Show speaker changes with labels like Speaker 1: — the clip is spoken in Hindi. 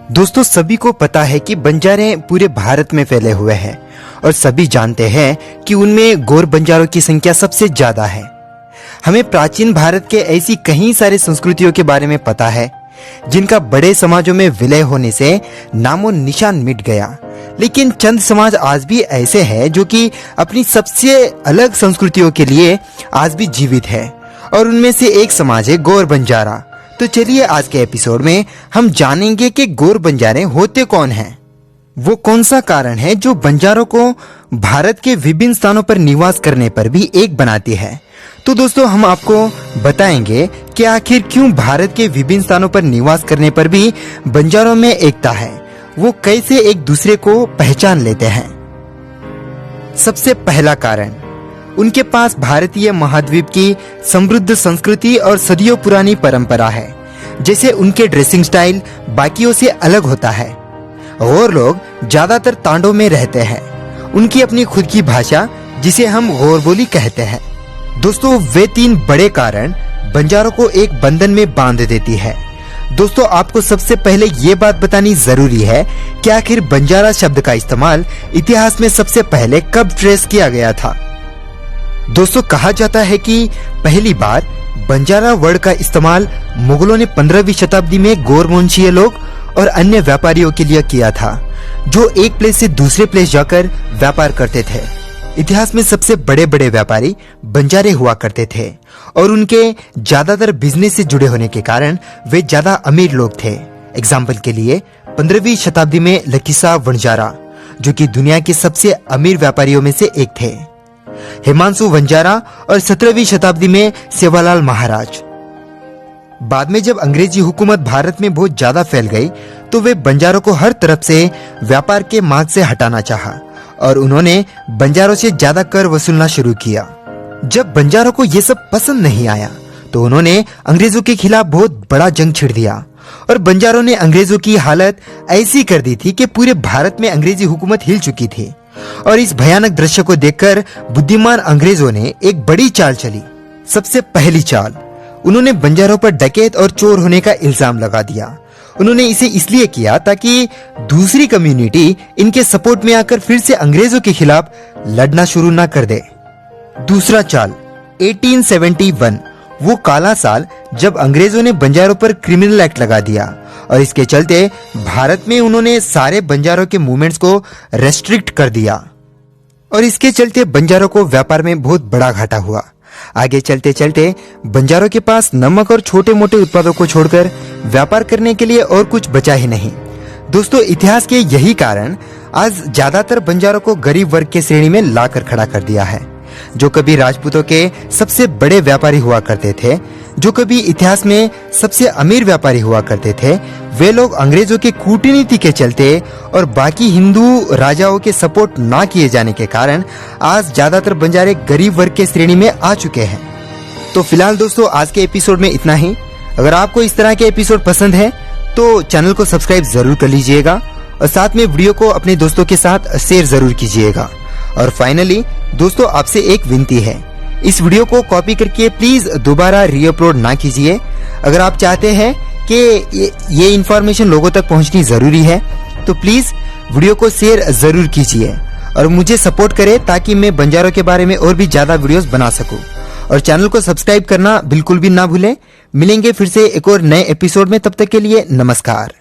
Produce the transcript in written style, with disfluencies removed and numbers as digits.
Speaker 1: दोस्तों, सभी को पता है कि बंजारे पूरे भारत में फैले हुए हैं और सभी जानते हैं कि उनमें गौर बंजारों की संख्या सबसे ज्यादा है। हमें प्राचीन भारत के ऐसी कई सारी संस्कृतियों के बारे में पता है जिनका बड़े समाजों में विलय होने से नामो निशान मिट गया, लेकिन चंद समाज आज भी ऐसे हैं जो कि अपनी सबसे अलग संस्कृतियों के लिए आज भी जीवित है और उनमें से एक समाज है गौर बंजारा। तो चलिए आज के एपिसोड में हम जानेंगे कि गौर बंजारे होते कौन हैं, वो कौन सा कारण है जो बंजारों को भारत के विभिन्न स्थानों पर निवास करने पर भी एक बनाती है। तो दोस्तों, हम आपको बताएंगे कि आखिर क्यों भारत के विभिन्न स्थानों पर निवास करने पर भी बंजारों में एकता है, वो कैसे एक दूसरे को पहचान लेते हैं। सबसे पहला कारण, उनके पास भारतीय महाद्वीप की समृद्ध संस्कृति और सदियों पुरानी परंपरा है। जैसे उनके ड्रेसिंग स्टाइल बाकियों से अलग होता है और लोग ज्यादातर तांडों में रहते हैं। उनकी अपनी खुद की भाषा जिसे हम गौर बोली कहते हैं। दोस्तों, वे तीन बड़े कारण बंजारों को एक बंधन में बांध देती है। दोस्तों, आपको सबसे पहले ये बात बतानी जरूरी है कि आखिर बंजारा शब्द का इस्तेमाल इतिहास में सबसे पहले कब ट्रेस किया गया था। दोस्तों, कहा जाता है कि पहली बार बंजारा वर्ड का इस्तेमाल मुगलों ने 15वीं शताब्दी में गौरवंशीय लोग और अन्य व्यापारियों के लिए किया था जो एक प्लेस से दूसरे प्लेस जाकर व्यापार करते थे। इतिहास में सबसे बड़े बड़े व्यापारी बंजारे हुआ करते थे और उनके ज्यादातर बिजनेस से जुड़े होने के कारण वे ज्यादा अमीर लोग थे। एग्जाम्पल के लिए 15वीं शताब्दी में लकीसा वंजारा जो कि दुनिया के सबसे अमीर व्यापारियों में से एक थे, हिमांशु वंजारा और 17वीं शताब्दी में सेवालाल महाराज। बाद में जब अंग्रेजी हुकूमत भारत में बहुत ज्यादा फैल गई तो वे बंजारों को हर तरफ से व्यापार के मार्ग से हटाना चाहा और उन्होंने बंजारों से ज्यादा कर वसूलना शुरू किया। जब बंजारों को ये सब पसंद नहीं आया तो उन्होंने अंग्रेजों के खिलाफ बहुत बड़ा जंग छिड़ दिया और बंजारों ने अंग्रेजों की हालत ऐसी कर दी थी कि पूरे भारत में अंग्रेजी हुकूमत हिल चुकी थी। और इस भयानक दृश्य को देखकर बुद्धिमान अंग्रेजों ने एक बड़ी चाल चली। सबसे पहली चाल, उन्होंने बंजारों पर डकैत और चोर होने का इल्जाम लगा दिया। उन्होंने इसे इसलिए किया ताकि दूसरी कम्युनिटी इनके सपोर्ट में आकर फिर से अंग्रेजों के खिलाफ लड़ना शुरू ना कर दे। दूसरा चाल, 1871, वो काला साल जब अंग्रेजों ने बंजारों पर क्रिमिनल एक्ट लगा दिया और इसके चलते भारत में उन्होंने सारे बंजारों के मूवमेंट्स को रेस्ट्रिक्ट कर दिया और इसके चलते बंजारों को व्यापार में बहुत बड़ा घाटा हुआ। आगे चलते चलते बंजारों के पास नमक और छोटे मोटे उत्पादों को छोड़कर व्यापार करने के लिए और कुछ बचा ही नहीं। दोस्तों, इतिहास के यही कारण आज ज्यादातर बंजारों को गरीब वर्ग के श्रेणी में लाकर खड़ा कर दिया है। जो कभी राजपूतों के सबसे बड़े व्यापारी हुआ करते थे, जो कभी इतिहास में सबसे अमीर व्यापारी हुआ करते थे, वे लोग अंग्रेजों के कूटनीति के चलते और बाकी हिंदू राजाओं के सपोर्ट ना किए जाने के कारण आज ज्यादातर बंजारे गरीब वर्ग के श्रेणी में आ चुके हैं। तो फिलहाल दोस्तों, आज के एपिसोड में इतना ही। अगर आपको इस तरह के एपिसोड पसंद है तो चैनल को सब्सक्राइब जरूर कर लीजिएगा और साथ में वीडियो को अपने दोस्तों के साथ शेयर जरूर कीजिएगा। और फाइनली दोस्तों, आपसे एक विनती है, इस वीडियो को कॉपी करके प्लीज दोबारा रीअपलोड ना कीजिए। अगर आप चाहते हैं कि ये इन्फॉर्मेशन लोगों तक पहुंचनी जरूरी है तो प्लीज वीडियो को शेयर जरूर कीजिए और मुझे सपोर्ट करें ताकि मैं बंजारों के बारे में और भी ज्यादा वीडियोस बना सकूं। और चैनल को सब्सक्राइब करना बिल्कुल भी ना भूलें। मिलेंगे फिर से एक और नए एपिसोड में, तब तक के लिए नमस्कार।